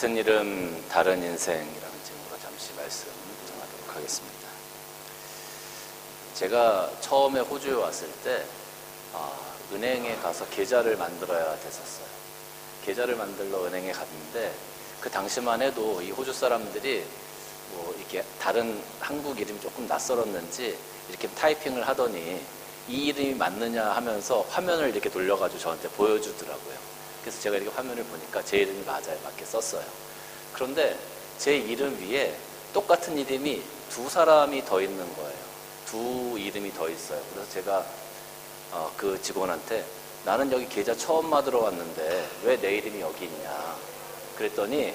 같은 이름 다른 인생이라는 제목으로 잠시 말씀 전하도록 하겠습니다. 제가 처음에 호주에 왔을 때 은행에 가서 계좌를 만들어야 됐었어요. 계좌를 만들러 은행에 갔는데 그 당시만 해도 이 호주 사람들이 뭐 이렇게 다른 한국 이름이 조금 낯설었는지 이렇게 타이핑을 하더니 이 이름이 맞느냐 하면서 화면을 이렇게 돌려가지고 저한테 보여주더라고요. 그래서 제가 이렇게 화면을 보니까 제 이름이 맞아요. 맞게 썼어요. 그런데 제 이름 위에 똑같은 이름이 두 사람이 더 있는 거예요. 두 이름이 더 있어요. 그래서 제가 그 직원한테 나는 여기 계좌 처음 받으러 왔는데 왜 내 이름이 여기 있냐 그랬더니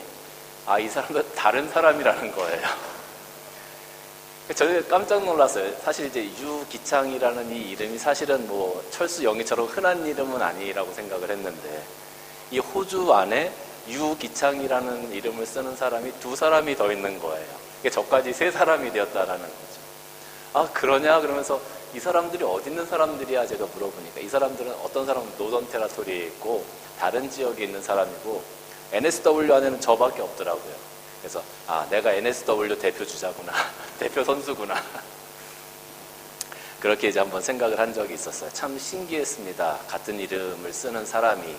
이 사람은 다른 사람이라는 거예요. 저는 깜짝 놀랐어요. 사실 이제 유기창이라는 이 이름이 사실은 뭐 철수 영희처럼 흔한 이름은 아니라고 생각을 했는데 이 호주 안에 유기창이라는 이름을 쓰는 사람이 두 사람이 더 있는 거예요. 저까지 세 사람이 되었다라는 거죠. 그러냐? 그러면서 이 사람들이 어디 있는 사람들이야? 제가 물어보니까 이 사람들은 어떤 사람은 노던 테라토리에 있고 다른 지역에 있는 사람이고 NSW 안에는 저밖에 없더라고요. 그래서 내가 NSW 대표 주자구나. 대표 선수구나. 그렇게 이제 한번 생각을 한 적이 있었어요. 참 신기했습니다. 같은 이름을 쓰는 사람이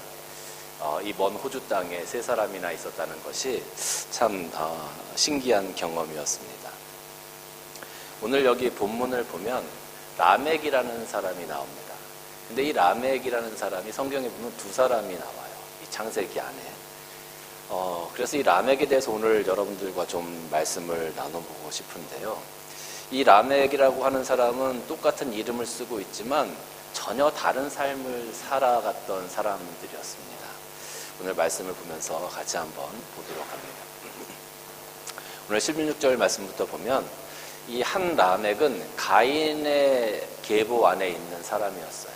이 먼 호주 땅에 세 사람이나 있었다는 것이 참 신기한 경험이었습니다. 오늘 여기 본문을 보면 라멕이라는 사람이 나옵니다. 근데 이 라멕이라는 사람이 성경에 보면 두 사람이 나와요. 이 창세기 안에. 그래서 이 라멕에 대해서 오늘 여러분들과 좀 말씀을 나눠보고 싶은데요. 이 라멕이라고 하는 사람은 똑같은 이름을 쓰고 있지만 전혀 다른 삶을 살아갔던 사람들이었습니다. 오늘 말씀을 보면서 같이 한번 보도록 합니다. 오늘 16절 말씀부터 보면 이 한 라멕은 가인의 계보 안에 있는 사람이었어요.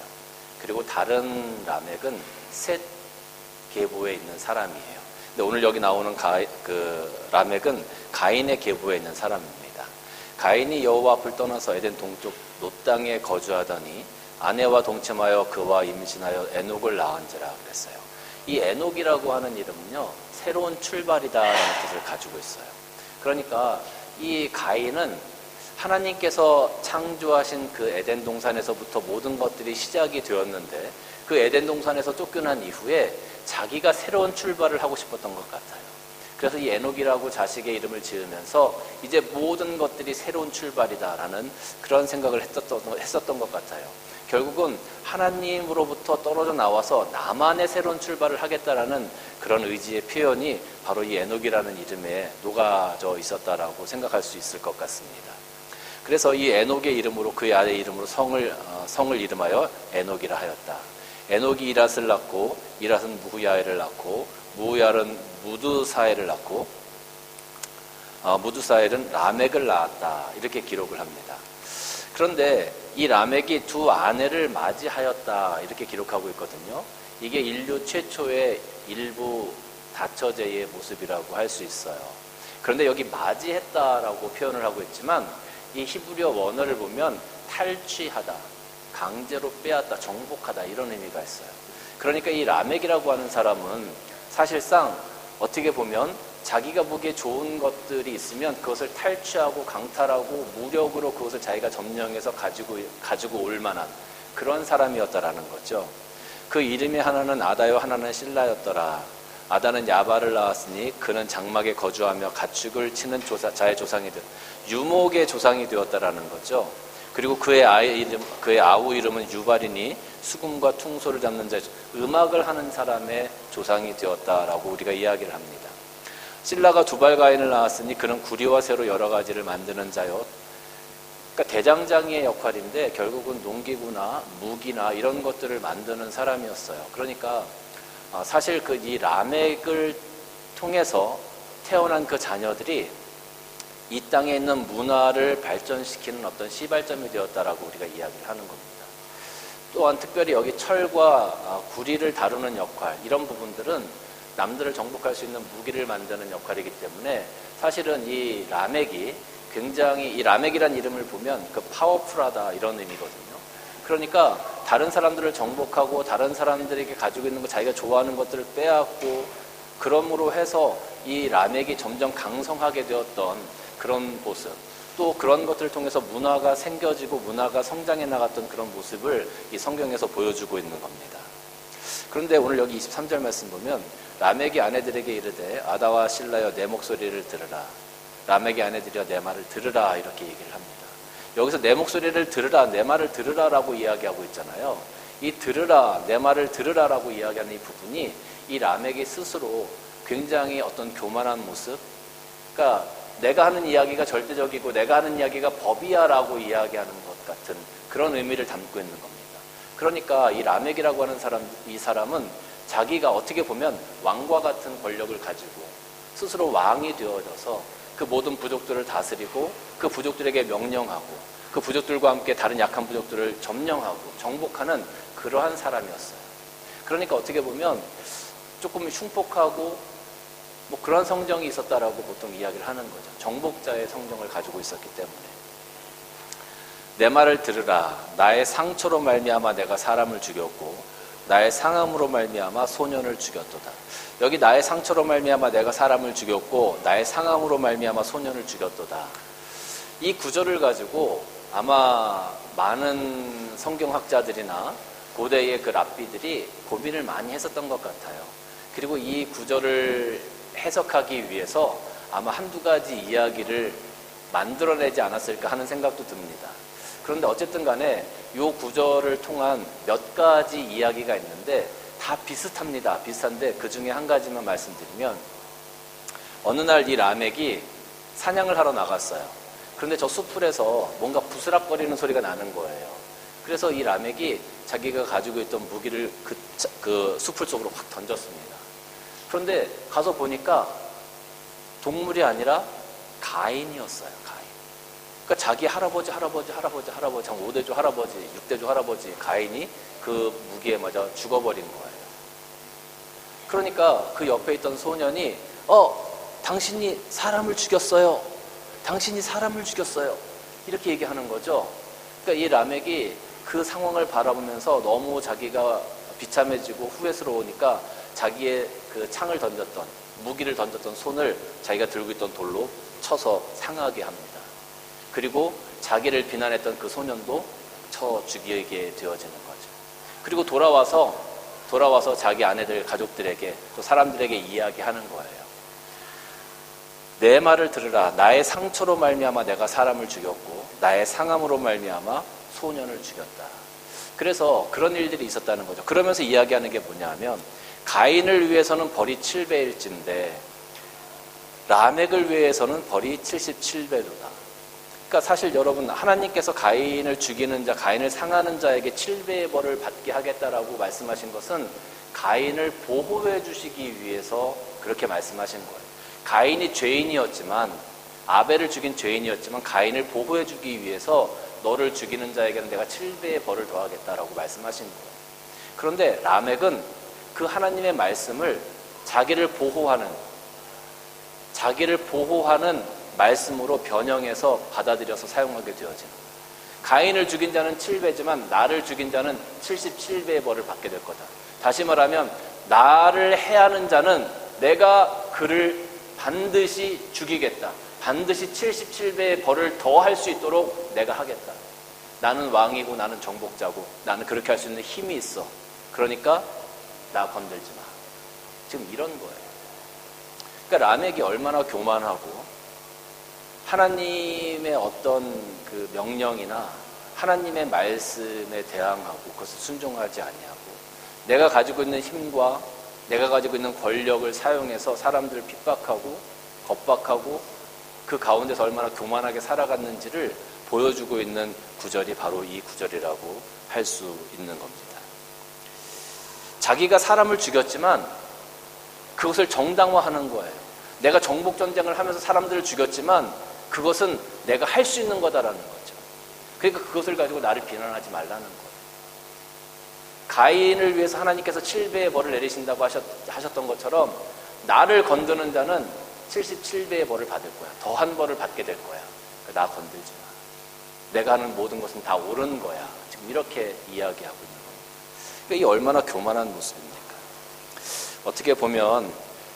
그리고 다른 라멕은 셋 계보에 있는 사람이에요. 근데 오늘 여기 나오는 라멕은 가인의 계보에 있는 사람입니다. 가인이 여호와 앞을 떠나서 에덴 동쪽 롯 땅에 거주하더니 아내와 동침하여 그와 임신하여 에녹을 낳은지라 그랬어요. 이 에녹이라고 하는 이름은요, 새로운 출발이다라는 뜻을 가지고 있어요. 그러니까 이 가인은 하나님께서 창조하신 그 에덴 동산에서부터 모든 것들이 시작이 되었는데 그 에덴 동산에서 쫓겨난 이후에 자기가 새로운 출발을 하고 싶었던 것 같아요. 그래서 이 에녹이라고 자식의 이름을 지으면서 이제 모든 것들이 새로운 출발이다라는 그런 생각을 했었던 것 같아요. 결국은 하나님으로부터 떨어져 나와서 나만의 새로운 출발을 하겠다라는 그런 의지의 표현이 바로 이 에녹이라는 이름에 녹아져 있었다라고 생각할 수 있을 것 같습니다. 그래서 이 에녹의 이름으로 그의 아내 이름으로 성을 이름하여 에녹이라 하였다. 에녹이 이랏을 낳고 이랏은 무후야엘을 낳고 무후야엘은 무드사엘을 낳고 무드사엘은 라멕을 낳았다. 이렇게 기록을 합니다. 그런데 이 라멕이 두 아내를 맞이하였다. 이렇게 기록하고 있거든요. 이게 인류 최초의 일부 다처제의 모습이라고 할 수 있어요. 그런데 여기 맞이했다라고 표현을 하고 있지만 이 히브리어 원어를 보면 탈취하다, 강제로 빼앗다, 정복하다 이런 의미가 있어요. 그러니까 이 라멕이라고 하는 사람은 사실상 어떻게 보면 자기가 보기에 좋은 것들이 있으면 그것을 탈취하고 강탈하고 무력으로 그것을 자기가 점령해서 가지고 올 만한 그런 사람이었다라는 거죠. 그 이름의 하나는 아다요 하나는 실라였더라. 아다는 야발을 낳았으니 그는 장막에 거주하며 가축을 치는 자의 조상이 되었다. 유목의 조상이 되었다라는 거죠. 그리고 그의 아우 이름은 유발이니 수금과 퉁소를 잡는 자, 음악을 하는 사람의 조상이 되었다라고 우리가 이야기를 합니다. 실라가 두발 가인을 낳았으니 그는 구리와 쇠로 여러 가지를 만드는 자요. 그러니까 대장장이의 역할인데 결국은 농기구나 무기나 이런 것들을 만드는 사람이었어요. 그러니까 사실 이 라멕을 통해서 태어난 그 자녀들이 이 땅에 있는 문화를 발전시키는 어떤 시발점이 되었다라고 우리가 이야기를 하는 겁니다. 또한 특별히 여기 철과 구리를 다루는 역할, 이런 부분들은 남들을 정복할 수 있는 무기를 만드는 역할이기 때문에 사실은 이 라멕이 굉장히, 이 라멕이라는 이름을 보면 그 파워풀하다 이런 의미거든요. 그러니까 다른 사람들을 정복하고 다른 사람들에게 가지고 있는 거, 자기가 좋아하는 것들을 빼앗고 그러므로 해서 이 라멕이 점점 강성하게 되었던 그런 모습, 또 그런 것들을 통해서 문화가 생겨지고 문화가 성장해 나갔던 그런 모습을 이 성경에서 보여주고 있는 겁니다. 그런데 오늘 여기 23절 말씀 보면 라멕이 아내들에게 이르되 아다와 실라여 내 목소리를 들으라. 라멕의 아내들이여 내 말을 들으라 이렇게 얘기를 합니다. 여기서 내 목소리를 들으라, 내 말을 들으라라고 이야기하고 있잖아요. 이 들으라, 내 말을 들으라라고 이야기하는 이 부분이 이 라멕이 스스로 굉장히 어떤 교만한 모습, 그러니까 내가 하는 이야기가 절대적이고 내가 하는 이야기가 법이야라고 이야기하는 것 같은 그런 의미를 담고 있는 겁니다. 그러니까 이 라멕이라고 하는 이 사람은 자기가 어떻게 보면 왕과 같은 권력을 가지고 스스로 왕이 되어져서 그 모든 부족들을 다스리고 그 부족들에게 명령하고 그 부족들과 함께 다른 약한 부족들을 점령하고 정복하는 그러한 사람이었어요. 그러니까 어떻게 보면 조금 흉폭하고 뭐 그런 성정이 있었다라고 보통 이야기를 하는 거죠. 정복자의 성정을 가지고 있었기 때문에. 내 말을 들으라. 나의 상처로 말미암아 내가 사람을 죽였고 나의 상함으로 말미암아 소년을 죽였도다. 여기 나의 상처로 말미암아 내가 사람을 죽였고 나의 상함으로 말미암아 소년을 죽였도다. 이 구절을 가지고 아마 많은 성경학자들이나 고대의 그 랍비들이 고민을 많이 했었던 것 같아요. 그리고 이 구절을 해석하기 위해서 아마 한두 가지 이야기를 만들어내지 않았을까 하는 생각도 듭니다. 그런데 어쨌든 간에 이 구절을 통한 몇 가지 이야기가 있는데 다 비슷합니다. 비슷한데 그 중에 한 가지만 말씀드리면 어느 날 이 라멕이 사냥을 하러 나갔어요. 그런데 저 숲풀에서 뭔가 부스럭거리는 소리가 나는 거예요. 그래서 이 라멕이 자기가 가지고 있던 무기를 그 숲풀 속으로 확 던졌습니다. 그런데 가서 보니까 동물이 아니라 가인이었어요. 가인. 그러니까 자기 할아버지, 한 5대조 할아버지, 6대조 할아버지 가인이 그 무기에 맞아 죽어버린 거예요. 그러니까 그 옆에 있던 소년이 당신이 사람을 죽였어요. 당신이 사람을 죽였어요. 이렇게 얘기하는 거죠. 그러니까 이 라멕이 그 상황을 바라보면서 너무 자기가 비참해지고 후회스러우니까 자기의 그 창을 던졌던, 무기를 던졌던 손을 자기가 들고 있던 돌로 쳐서 상하게 합니다. 그리고 자기를 비난했던 그 소년도 쳐 죽이게 되어지는 거죠. 그리고 돌아와서 자기 아내들, 가족들에게 또 사람들에게 이야기하는 거예요. 내 말을 들으라. 나의 상처로 말미암아 내가 사람을 죽였고 나의 상함으로 말미암아 소년을 죽였다. 그래서 그런 일들이 있었다는 거죠. 그러면서 이야기하는 게 뭐냐면 가인을 위해서는 벌이 7배일진데 라멕을 위해서는 벌이 77배로다. 그러니까 사실 여러분, 하나님께서 가인을 죽이는 자, 가인을 상하는 자에게 7배의 벌을 받게 하겠다라고 말씀하신 것은 가인을 보호해 주시기 위해서 그렇게 말씀하신 거예요. 가인이 죄인이었지만, 아벨을 죽인 죄인이었지만 가인을 보호해 주기 위해서 너를 죽이는 자에게는 내가 7배의 벌을 더하겠다라고 말씀하신 거예요. 그런데 라멕은 그 하나님의 말씀을 자기를 보호하는 말씀으로 변형해서 받아들여서 사용하게 되어지는 거예요. 가인을 죽인 자는 7배지만 나를 죽인 자는 77배의 벌을 받게 될 거다. 다시 말하면 나를 해하는 자는 내가 그를 반드시 죽이겠다. 반드시 77배의 벌을 더 할 수 있도록 내가 하겠다. 나는 왕이고 나는 정복자고 나는 그렇게 할 수 있는 힘이 있어. 그러니까 나 건들지 마. 지금 이런 거예요. 그러니까 라멕이 얼마나 교만하고 하나님의 어떤 그 명령이나 하나님의 말씀에 대항하고 그것을 순종하지 아니하고 내가 가지고 있는 힘과 내가 가지고 있는 권력을 사용해서 사람들을 핍박하고 겁박하고 그 가운데서 얼마나 교만하게 살아갔는지를 보여주고 있는 구절이 바로 이 구절이라고 할 수 있는 겁니다. 자기가 사람을 죽였지만 그것을 정당화하는 거예요. 내가 정복전쟁을 하면서 사람들을 죽였지만 그것은 내가 할 수 있는 거다라는 거죠. 그러니까 그것을 가지고 나를 비난하지 말라는 거예요. 가인을 위해서 하나님께서 7배의 벌을 내리신다고 하셨던 것처럼 나를 건드는 자는 77배의 벌을 받을 거야. 더한 벌을 받게 될 거야. 그러니까 나 건들지 마. 내가 하는 모든 것은 다 옳은 거야. 지금 이렇게 이야기하고 있는 겁니다. 그러니까 이게 얼마나 교만한 모습입니까? 어떻게 보면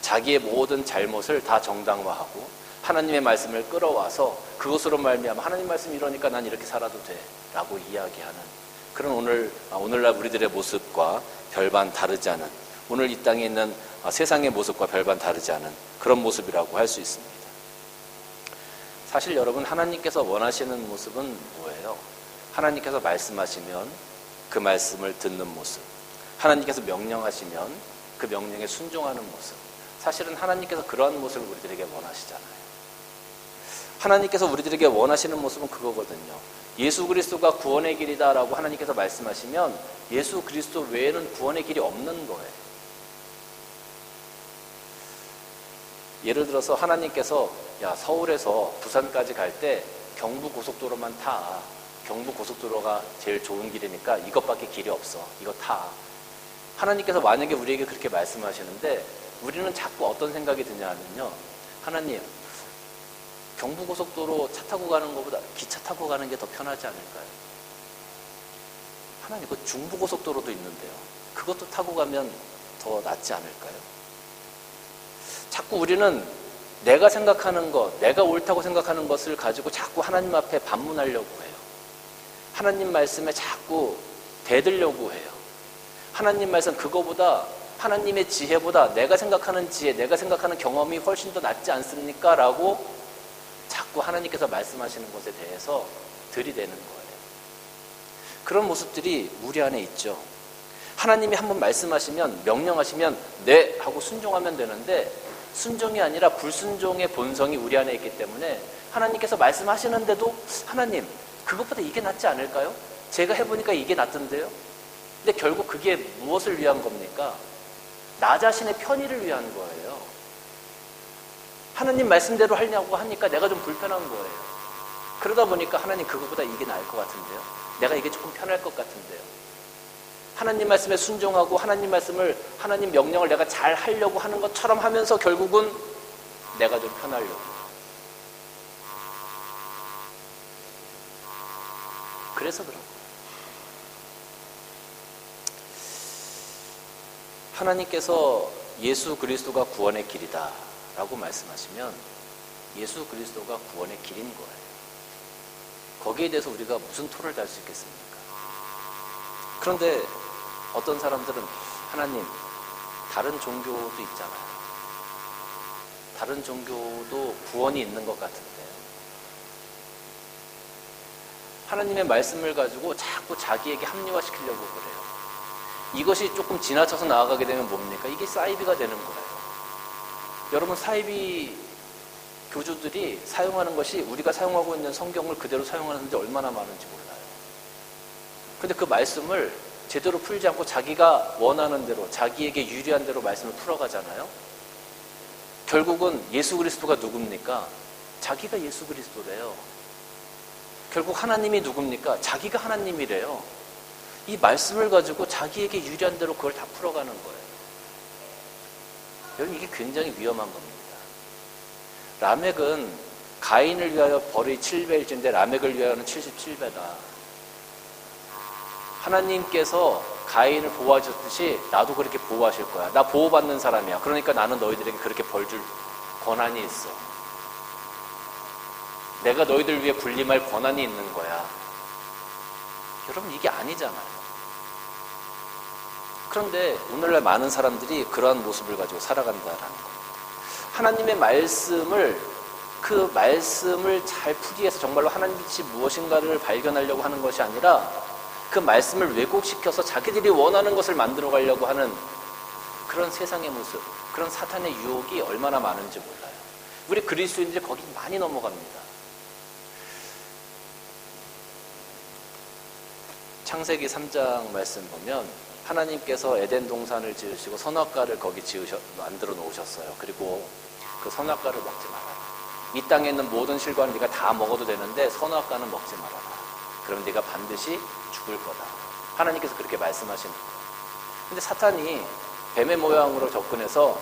자기의 모든 잘못을 다 정당화하고 하나님의 말씀을 끌어와서 그것으로 말미암아 하나님 말씀이 이러니까 난 이렇게 살아도 돼 라고 이야기하는 그런 오늘날 우리들의 모습과 별반 다르지 않은, 오늘 이 땅에 있는 세상의 모습과 별반 다르지 않은 그런 모습이라고 할 수 있습니다. 사실 여러분, 하나님께서 원하시는 모습은 뭐예요? 하나님께서 말씀하시면 그 말씀을 듣는 모습, 하나님께서 명령하시면 그 명령에 순종하는 모습. 사실은 하나님께서 그러한 모습을 우리들에게 원하시잖아요. 하나님께서 우리들에게 원하시는 모습은 그거거든요. 예수 그리스도가 구원의 길이다라고 하나님께서 말씀하시면 예수 그리스도 외에는 구원의 길이 없는 거예요. 예를 들어서 하나님께서 서울에서 부산까지 갈 때 경부고속도로만 타. 경부고속도로가 제일 좋은 길이니까 이것밖에 길이 없어. 이거 타. 하나님께서 만약에 우리에게 그렇게 말씀하시는데 우리는 자꾸 어떤 생각이 드냐면요. 하나님, 경부고속도로 차 타고 가는 것보다 기차 타고 가는 게 더 편하지 않을까요? 하나님, 그 중부고속도로도 있는데요. 그것도 타고 가면 더 낫지 않을까요? 자꾸 우리는 내가 생각하는 것, 내가 옳다고 생각하는 것을 가지고 자꾸 하나님 앞에 반문하려고 해요. 하나님 말씀에 자꾸 대들려고 해요. 하나님 말씀 그거보다, 하나님의 지혜보다 내가 생각하는 지혜, 내가 생각하는 경험이 훨씬 더 낫지 않습니까? 라고 자꾸 하나님께서 말씀하시는 것에 대해서 들이대는 거예요. 그런 모습들이 우리 안에 있죠. 하나님이 한번 말씀하시면, 명령하시면 네 하고 순종하면 되는데 순종이 아니라 불순종의 본성이 우리 안에 있기 때문에 하나님께서 말씀하시는데도 하나님, 그것보다 이게 낫지 않을까요? 제가 해보니까 이게 낫던데요? 근데 결국 그게 무엇을 위한 겁니까? 나 자신의 편의를 위한 거예요. 하나님 말씀대로 하려고 하니까 내가 좀 불편한 거예요. 그러다 보니까 하나님, 그것보다 이게 나을 것 같은데요? 내가 이게 조금 편할 것 같은데요? 하나님 말씀에 순종하고 하나님 말씀을, 하나님 명령을 내가 잘 하려고 하는 것처럼 하면서 결국은 내가 좀 편하려고. 그래서 그런 거예요. 하나님께서 예수 그리스도가 구원의 길이다 라고 말씀하시면 예수 그리스도가 구원의 길인 거예요. 거기에 대해서 우리가 무슨 토를 달 수 있겠습니까? 그런데 어떤 사람들은 하나님, 다른 종교도 있잖아요. 다른 종교도 구원이 있는 것 같은데 하나님의 말씀을 가지고 자꾸 자기에게 합리화시키려고 그래요. 이것이 조금 지나쳐서 나아가게 되면 뭡니까? 이게 사이비가 되는 거예요. 여러분, 사이비 교주들이 사용하는 것이 우리가 사용하고 있는 성경을 그대로 사용하는 사람들이 얼마나 많은지 몰라요. 근데 그 말씀을 제대로 풀지 않고 자기가 원하는 대로, 자기에게 유리한 대로 말씀을 풀어가잖아요. 결국은 예수 그리스도가 누굽니까? 자기가 예수 그리스도래요. 결국 하나님이 누굽니까? 자기가 하나님이래요. 이 말씀을 가지고 자기에게 유리한 대로 그걸 다 풀어가는 거예요. 여러분, 이게 굉장히 위험한 겁니다. 라멕은 가인을 위하여 벌이 7배일진데 라멕을 위하여는 77배다. 하나님께서 가인을 보호하셨듯이 나도 그렇게 보호하실 거야. 나 보호받는 사람이야. 그러니까 나는 너희들에게 그렇게 벌 줄 권한이 있어. 내가 너희들 위해 군림할 권한이 있는 거야. 여러분, 이게 아니잖아요. 그런데 오늘날 많은 사람들이 그러한 모습을 가지고 살아간다라는 겁니다. 하나님의 말씀을, 그 말씀을 잘 풀기 위해서 정말로 하나님 빛이 무엇인가를 발견하려고 하는 것이 아니라 그 말씀을 왜곡시켜서 자기들이 원하는 것을 만들어 가려고 하는 그런 세상의 모습, 그런 사탄의 유혹이 얼마나 많은지 몰라요. 우리 그리스도인들이 거기 많이 넘어갑니다. 창세기 3장 말씀 보면 하나님께서 에덴 동산을 지으시고 선악과를 거기 만들어 놓으셨어요. 그리고 그 선악과를 먹지 말아라. 이 땅에 있는 모든 실과는 네가 다 먹어도 되는데 선악과는 먹지 말아라. 그럼 네가 반드시 죽을 거다. 하나님께서 그렇게 말씀하시는 거예요. 근데 사탄이 뱀의 모양으로 접근해서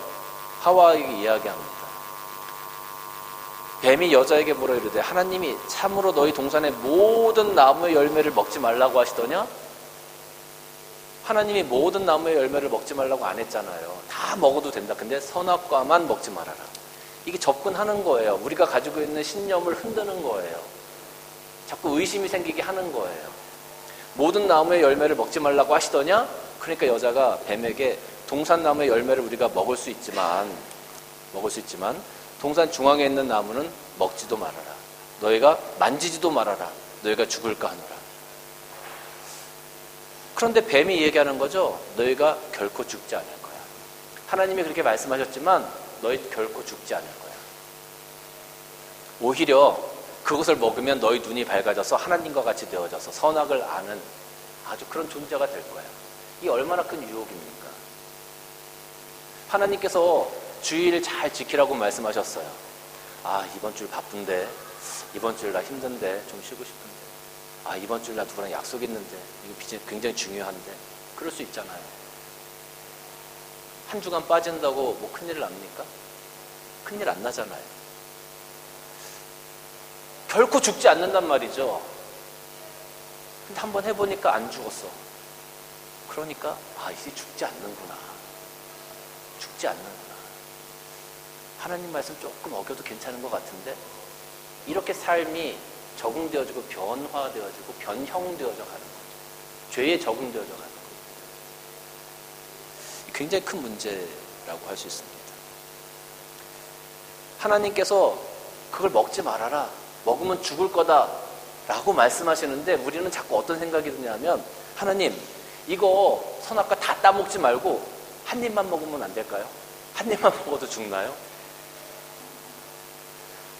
하와에게 이야기합니다. 뱀이 여자에게 뭐라 이르되 하나님이 참으로 너희 동산의 모든 나무의 열매를 먹지 말라고 하시더냐? 하나님이 모든 나무의 열매를 먹지 말라고 안 했잖아요. 다 먹어도 된다. 근데 선악과만 먹지 말아라. 이게 접근하는 거예요. 우리가 가지고 있는 신념을 흔드는 거예요. 자꾸 의심이 생기게 하는 거예요. 모든 나무의 열매를 먹지 말라고 하시더냐? 그러니까 여자가 뱀에게 동산나무의 열매를 우리가 먹을 수 있지만 동산 중앙에 있는 나무는 먹지도 말아라. 너희가 만지지도 말아라. 너희가 죽을까 하노라. 그런데 뱀이 얘기하는 거죠. 너희가 결코 죽지 않을 거야. 하나님이 그렇게 말씀하셨지만 너희 결코 죽지 않을 거야. 오히려 그것을 먹으면 너희 눈이 밝아져서 하나님과 같이 되어져서 선악을 아는 아주 그런 존재가 될 거야. 이게 얼마나 큰 유혹입니까? 하나님께서 주의를 잘 지키라고 말씀하셨어요. 아, 이번 주 바쁜데, 이번 주일 나 힘든데, 좀 쉬고 싶은데, 아, 이번 주일 나 누구랑 약속 있는데, 이거 굉장히 중요한데, 그럴 수 있잖아요. 한 주간 빠진다고 뭐 큰일 납니까? 큰일 안 나잖아요. 결코 죽지 않는단 말이죠. 근데 한번 해보니까 안 죽었어. 그러니까 아, 이제 죽지 않는구나. 죽지 않는구나. 하나님 말씀 조금 어겨도 괜찮은 것 같은데 이렇게 삶이 적응되어지고 변화되어지고 변형되어져 가는 거죠. 죄에 적응되어져 가는 거죠. 굉장히 큰 문제라고 할 수 있습니다. 하나님께서 그걸 먹지 말아라. 먹으면 죽을 거다 라고 말씀하시는데 우리는 자꾸 어떤 생각이 드냐면 하나님 이거 선악과 다 따먹지 말고 한 입만 먹으면 안 될까요? 한 입만 먹어도 죽나요?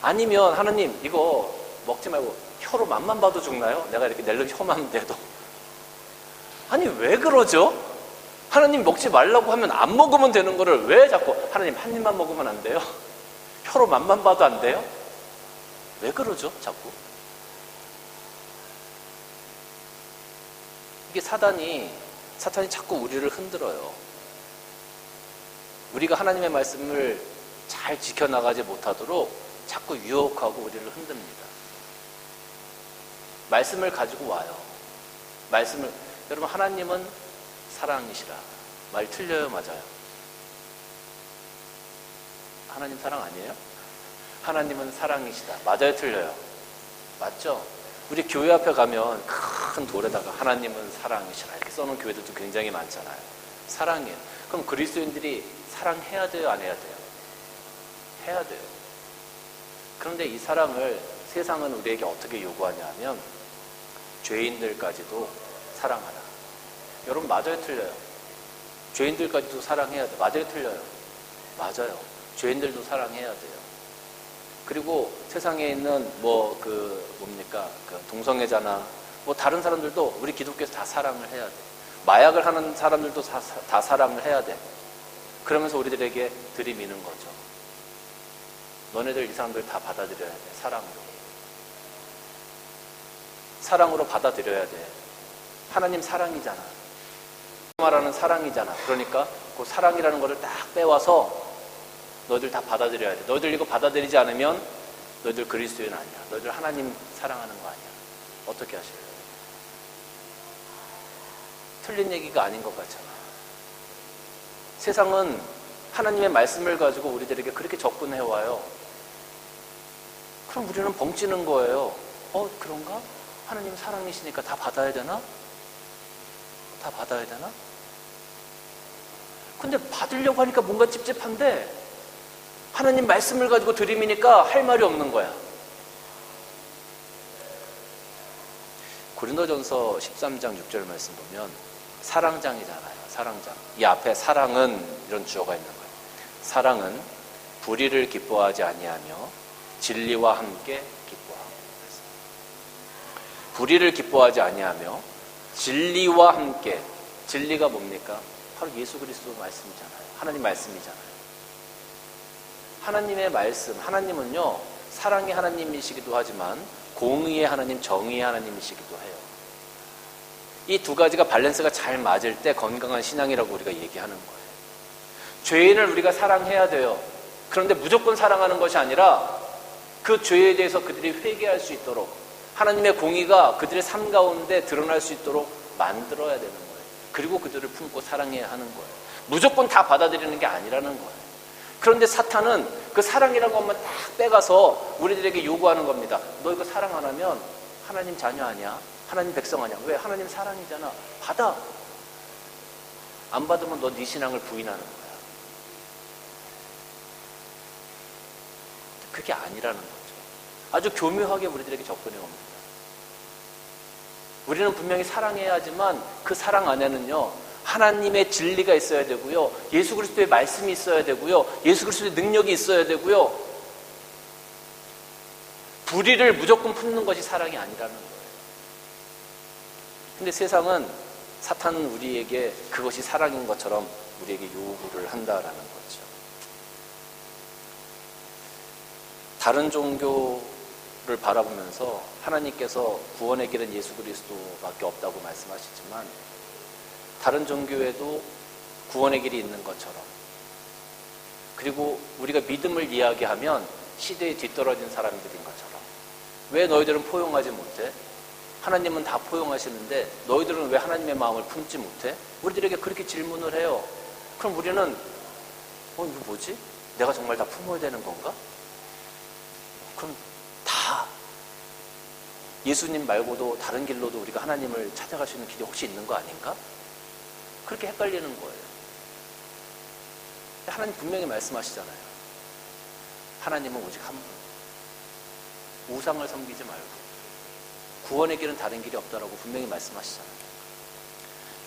아니면 하나님 이거 먹지 말고 혀로 맛만 봐도 죽나요? 내가 이렇게 낼름 혀만 대도. 아니 왜 그러죠? 하나님 먹지 말라고 하면 안 먹으면 되는 거를 왜 자꾸 하나님 한 입만 먹으면 안 돼요? 혀로 맛만 봐도 안 돼요? 왜 그러죠? 자꾸. 이게 사탄이 자꾸 우리를 흔들어요. 우리가 하나님의 말씀을 잘 지켜나가지 못하도록 자꾸 유혹하고 우리를 흔듭니다. 말씀을 가지고 와요. 여러분 하나님은 사랑이시라. 말 틀려요? 맞아요? 하나님 사랑 아니에요? 하나님은 사랑이시다. 맞아요? 틀려요? 맞죠? 우리 교회 앞에 가면 큰 돌에다가 하나님은 사랑이시라 이렇게 써놓은 교회들도 굉장히 많잖아요. 사랑이에요. 그럼 그리스도인들이 사랑해야 돼요? 안 해야 돼요? 해야 돼요. 그런데 이 사랑을 세상은 우리에게 어떻게 요구하냐 하면 죄인들까지도 사랑하라. 여러분 맞아요? 틀려요? 죄인들까지도 사랑해야 돼요. 맞아요? 틀려요? 맞아요. 죄인들도 사랑해야 돼요. 그리고 세상에 있는 동성애자나 다른 사람들도 우리 기독교에서 다 사랑을 해야 돼. 마약을 하는 사람들도 다 사랑을 해야 돼. 그러면서 우리들에게 들이미는 거죠. 너네들 이 사람들 다 받아들여야 돼. 사랑으로 받아들여야 돼. 하나님 사랑이잖아. 말하는 사랑이잖아. 그러니까 그 사랑이라는 거를 딱 빼와서 너희들 다 받아들여야 돼. 너희들 이거 받아들이지 않으면 너희들 그리스도인 아니야. 너희들 하나님 사랑하는 거 아니야. 어떻게 하실래요? 틀린 얘기가 아닌 것 같잖아. 세상은 하나님의 말씀을 가지고 우리들에게 그렇게 접근해와요. 그럼 우리는 벙찌는 거예요. 그런가? 하나님 사랑이시니까 다 받아야 되나? 다 받아야 되나? 근데 받으려고 하니까 뭔가 찝찝한데 하나님 말씀을 가지고 들이미니까 할 말이 없는 거야. 고린도전서 13장 6절 말씀 보면 사랑장이잖아요. 사랑장. 이 앞에 사랑은 이런 주어가 있는 거예요. 사랑은 불의를 기뻐하지 아니하며 진리와 함께 기뻐하고. 불의를 기뻐하지 아니하며 진리와 함께. 진리가 뭡니까? 바로 예수 그리스도 말씀이잖아요. 하나님 말씀이잖아요. 하나님의 말씀, 하나님은요 사랑의 하나님이시기도 하지만 공의의 하나님, 정의의 하나님이시기도 해요. 이 두 가지가 밸런스가 잘 맞을 때 건강한 신앙이라고 우리가 얘기하는 거예요. 죄인을 우리가 사랑해야 돼요. 그런데 무조건 사랑하는 것이 아니라 그 죄에 대해서 그들이 회개할 수 있도록 하나님의 공의가 그들의 삶 가운데 드러날 수 있도록 만들어야 되는 거예요. 그리고 그들을 품고 사랑해야 하는 거예요. 무조건 다 받아들이는 게 아니라는 거예요. 그런데 사탄은 그 사랑이라는 것만 딱 빼가서 우리들에게 요구하는 겁니다. 너 이거 사랑 안 하면 하나님 자녀 아니야? 하나님 백성 아니야? 왜? 하나님 사랑이잖아. 받아. 안 받으면 너 네 신앙을 부인하는 거야. 그게 아니라는 거죠. 아주 교묘하게 우리들에게 접근해 옵니다. 우리는 분명히 사랑해야 하지만 그 사랑 안에는요, 하나님의 진리가 있어야 되고요, 예수 그리스도의 말씀이 있어야 되고요, 예수 그리스도의 능력이 있어야 되고요, 불의를 무조건 품는 것이 사랑이 아니라는 거예요. 근데 세상은, 사탄은 우리에게 그것이 사랑인 것처럼 우리에게 요구를 한다라는 거죠. 다른 종교를 바라보면서 하나님께서 구원의 길은 예수 그리스도밖에 없다고 말씀하시지만, 다른 종교에도 구원의 길이 있는 것처럼, 그리고 우리가 믿음을 이야기하면 시대에 뒤떨어진 사람들인 것처럼, 왜 너희들은 포용하지 못해? 하나님은 다 포용하시는데 너희들은 왜 하나님의 마음을 품지 못해? 우리들에게 그렇게 질문을 해요. 그럼 우리는 이거 뭐지? 내가 정말 다 품어야 되는 건가? 그럼 다 예수님 말고도 다른 길로도 우리가 하나님을 찾아갈 수 있는 길이 혹시 있는 거 아닌가? 그렇게 헷갈리는 거예요. 하나님 분명히 말씀하시잖아요. 하나님은 오직 한 분. 우상을 섬기지 말고 구원의 길은 다른 길이 없다라고 분명히 말씀하시잖아요.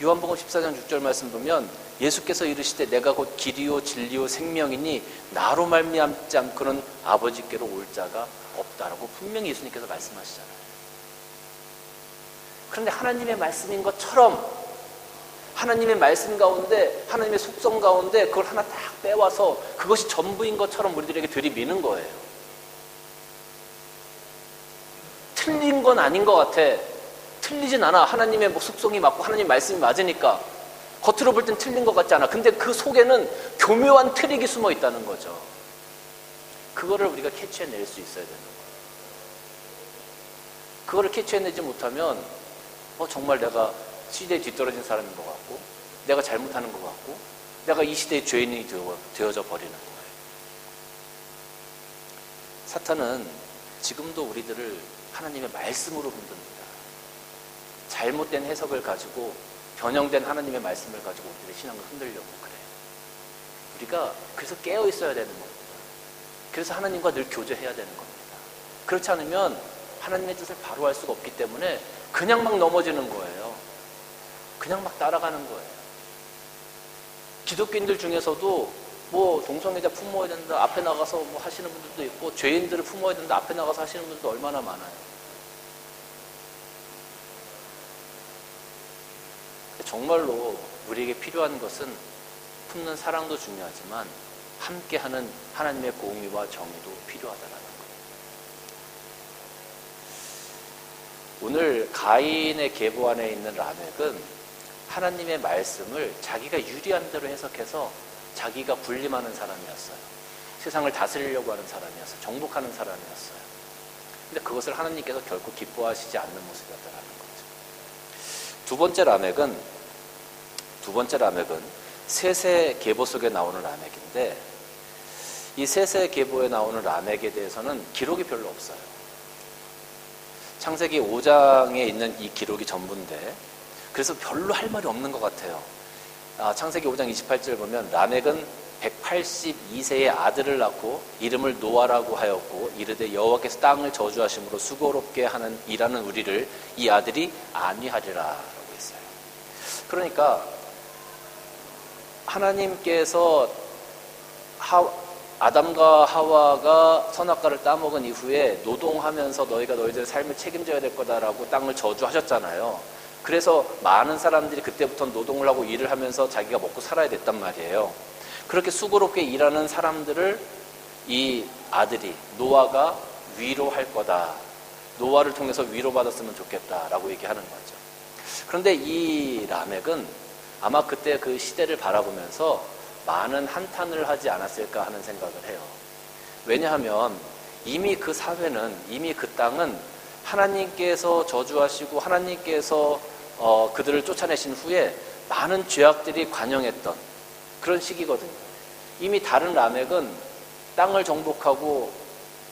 요한복음 14장 6절 말씀 보면 예수께서 이르시되 내가 곧 길이요 진리요 생명이니 나로 말미암지 않고는 아버지께로 올 자가 없다라고 분명히 예수님께서 말씀하시잖아요. 그런데 하나님의 말씀인 것처럼, 하나님의 말씀 가운데, 하나님의 속성 가운데 그걸 하나 딱 빼와서 그것이 전부인 것처럼 우리들에게 들이미는 거예요. 틀린 건 아닌 것 같아. 틀리진 않아. 하나님의 속성이 맞고 하나님 말씀이 맞으니까. 겉으로 볼 땐 틀린 것 같지 않아. 근데 그 속에는 교묘한 트릭이 숨어 있다는 거죠. 그거를 우리가 캐치해낼 수 있어야 되는 거예요. 그거를 캐치해내지 못하면 정말 내가 시대에 뒤떨어진 사람인 것 같고, 내가 잘못하는 것 같고, 내가 이 시대의 죄인이 되어져 버리는 거예요. 사탄은 지금도 우리들을 하나님의 말씀으로 흔듭니다. 잘못된 해석을 가지고, 변형된 하나님의 말씀을 가지고 우리들의 신앙을 흔들려고 그래요. 우리가 그래서 깨어 있어야 되는 겁니다. 그래서 하나님과 늘 교제해야 되는 겁니다. 그렇지 않으면 하나님의 뜻을 바로 할 수가 없기 때문에 그냥 막 넘어지는 거예요. 그냥 막 따라가는 거예요. 기독교인들 중에서도 동성애자 품어야 된다, 앞에 나가서 하시는 분들도 있고, 죄인들을 품어야 된다, 앞에 나가서 하시는 분들도 얼마나 많아요. 정말로 우리에게 필요한 것은 품는 사랑도 중요하지만 함께하는 하나님의 공의와 정의도 필요하다는 거예요. 오늘 가인의 계보 안에 있는 라멕은 하나님의 말씀을 자기가 유리한 대로 해석해서 자기가 군림하는 사람이었어요. 세상을 다스리려고 하는 사람이었어요. 정복하는 사람이었어요. 근데 그것을 하나님께서 결코 기뻐하시지 않는 모습이었다는 거죠. 두 번째 라멕은 셋의 계보 속에 나오는 라멕인데, 이 셋의 계보에 나오는 라멕에 대해서는 기록이 별로 없어요. 창세기 5장에 있는 이 기록이 전부인데, 그래서 별로 할 말이 없는 것 같아요. 창세기 5장 28절 보면 라멕은 182세의 아들을 낳고 이름을 노아라고 하였고, 이르되 여호와께서 땅을 저주하심으로 수고롭게 일하는 우리를 이 아들이 안위하리라 라고 했어요. 그러니까 하나님께서 아담과 하와가 선악과를 따먹은 이후에 노동하면서 너희가 너희들의 삶을 책임져야 될 거다라고 땅을 저주하셨잖아요. 그래서 많은 사람들이 그때부터 노동을 하고 일을 하면서 자기가 먹고 살아야 됐단 말이에요. 그렇게 수고롭게 일하는 사람들을 이 아들이 노아가 위로할 거다. 노아를 통해서 위로받았으면 좋겠다라고 얘기하는 거죠. 그런데 이 라멕은 아마 그때 그 시대를 바라보면서 많은 한탄을 하지 않았을까 하는 생각을 해요. 왜냐하면 이미 그 사회는, 이미 그 땅은 하나님께서 저주하시고 하나님께서 그들을 쫓아내신 후에 많은 죄악들이 관영했던 그런 시기거든요. 이미 다른 라멕은 땅을 정복하고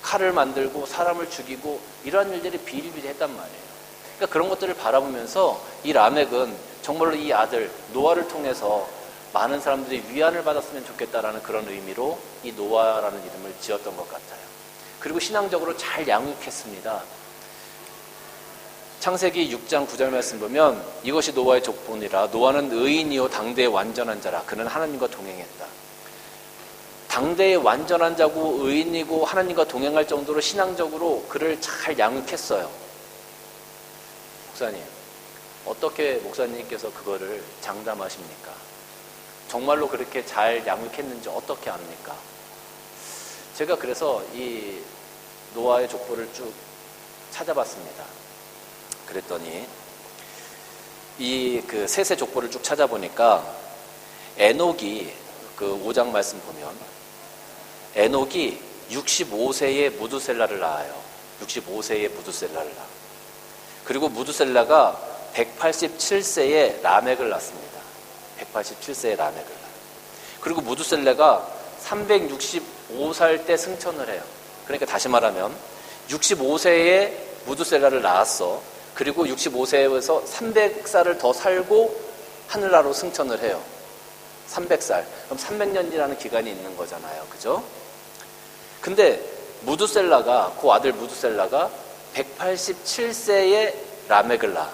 칼을 만들고 사람을 죽이고 이러한 일들이 비일비재했단 말이에요. 그러니까 그런 것들을 바라보면서 이 라멕은 정말로 이 아들 노아를 통해서 많은 사람들이 위안을 받았으면 좋겠다라는 그런 의미로 이 노아라는 이름을 지었던 것 같아요. 그리고 신앙적으로 잘 양육했습니다. 창세기 6장 9절 말씀 보면 이것이 노아의 족보니라. 노아는 의인이요 당대의 완전한 자라. 그는 하나님과 동행했다. 당대의 완전한 자고 의인이고 하나님과 동행할 정도로 신앙적으로 그를 잘 양육했어요. 목사님, 어떻게 목사님께서 그거를 장담하십니까? 정말로 그렇게 잘 양육했는지 어떻게 압니까? 제가 그래서 이 노아의 족보를 쭉 찾아봤습니다. 그랬더니 이 그 셋의 족보를 쭉 찾아보니까 에녹이 그 5장 말씀 보면 에녹이 65세에 무두셀라를 낳아요. 65세에 무두셀라를 낳아. 그리고 무두셀라가 187세에 라멕을 낳습니다. 187세에 라멕을 낳아요. 그리고 무두셀라가 365살 때 승천을 해요. 그러니까 다시 말하면 65세에 무두셀라를 낳았어. 그리고 65세에서 300살을 더 살고 하늘나라로 승천을 해요. 300살. 그럼 300년이라는 기간이 있는 거잖아요. 그죠? 근데 무두셀라가, 그 아들 무두셀라가 187세에 라멕을 낳아.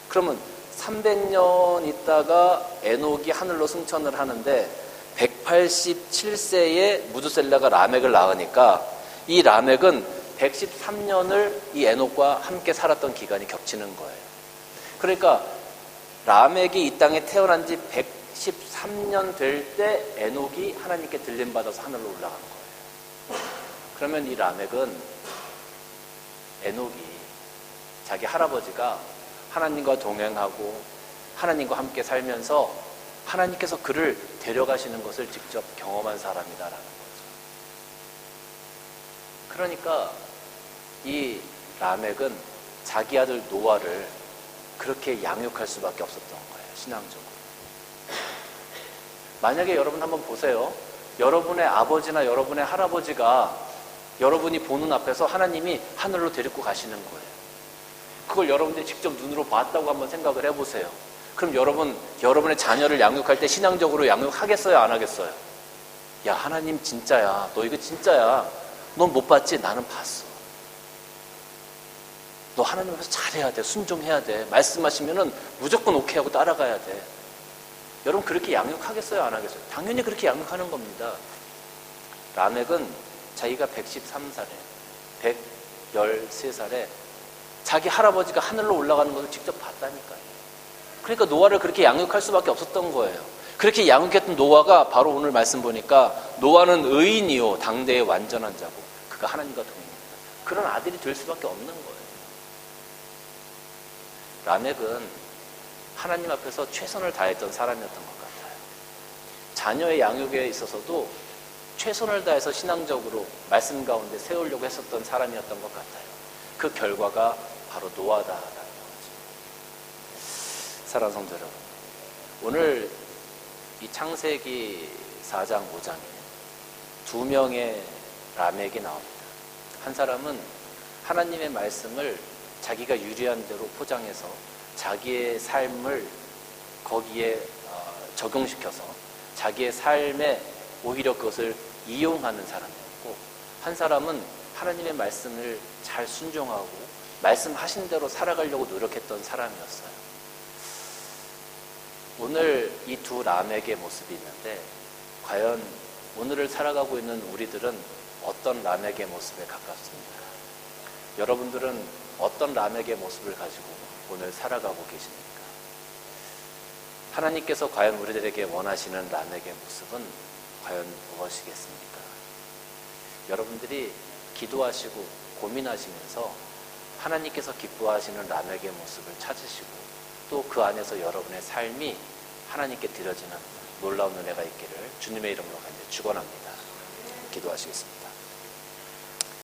그러면 300년 있다가 에녹이 하늘로 승천을 하는데 187세에 무두셀라가 라멕을 낳으니까 이 라멕은 113년을 이 에녹과 함께 살았던 기간이 겹치는 거예요. 그러니까 라멕이 이 땅에 태어난 지 113년 될 때 에녹이 하나님께 들림받아서 하늘로 올라간 거예요. 그러면 이 라멕은 에녹이 자기 할아버지가 하나님과 동행하고 하나님과 함께 살면서 하나님께서 그를 데려가시는 것을 직접 경험한 사람이다라는 거죠. 그러니까 이 라멕은 자기 아들 노아를 그렇게 양육할 수밖에 없었던 거예요. 신앙적으로. 만약에 여러분 한번 보세요. 여러분의 아버지나 여러분의 할아버지가 여러분이 보는 앞에서 하나님이 하늘로 데리고 가시는 거예요. 그걸 여러분들이 직접 눈으로 봤다고 한번 생각을 해보세요. 그럼 여러분의 자녀를 양육할 때 신앙적으로 양육하겠어요? 안 하겠어요? 야, 하나님 진짜야. 너 이거 진짜야. 넌 못 봤지? 나는 봤어. 너 하나님 앞에서 잘해야 돼. 순종해야 돼. 말씀하시면은 무조건 오케이 하고 따라가야 돼. 여러분 그렇게 양육하겠어요? 안 하겠어요? 당연히 그렇게 양육하는 겁니다. 라멕은 자기가 113살에 113살에 자기 할아버지가 하늘로 올라가는 것을 직접 봤다니까요. 그러니까 노아를 그렇게 양육할 수밖에 없었던 거예요. 그렇게 양육했던 노아가 바로 오늘 말씀 보니까 노아는 의인이요 당대의 완전한 자고 그가 하나님과 동행했다. 그런 아들이 될 수밖에 없는 거예요. 라멕은 하나님 앞에서 최선을 다했던 사람이었던 것 같아요. 자녀의 양육에 있어서도 최선을 다해서 신앙적으로 말씀 가운데 세우려고 했었던 사람이었던 것 같아요. 그 결과가 바로 노아다라는 거죠. 사랑하는 성도 여러분, 오늘 이 창세기 4장 5장에 두 명의 라멕이 나옵니다. 한 사람은 하나님의 말씀을 자기가 유리한 대로 포장해서 자기의 삶을 거기에 적용시켜서 자기의 삶에 오히려 그것을 이용하는 사람이었고, 한 사람은 하나님의 말씀을 잘 순종하고 말씀하신 대로 살아가려고 노력했던 사람이었어요. 오늘 이 두 라멕의 모습이 있는데 과연 오늘을 살아가고 있는 우리들은 어떤 라멕의 모습에 가깝습니까? 여러분들은 어떤 라멕의 모습을 가지고 오늘 살아가고 계십니까? 하나님께서 과연 우리들에게 원하시는 라멕의 모습은 과연 무엇이겠습니까? 여러분들이 기도하시고 고민하시면서 하나님께서 기뻐하시는 라멕의 모습을 찾으시고 또 그 안에서 여러분의 삶이 하나님께 드려지는 놀라운 은혜가 있기를 주님의 이름으로 간절히 축원합니다. 기도하시겠습니다.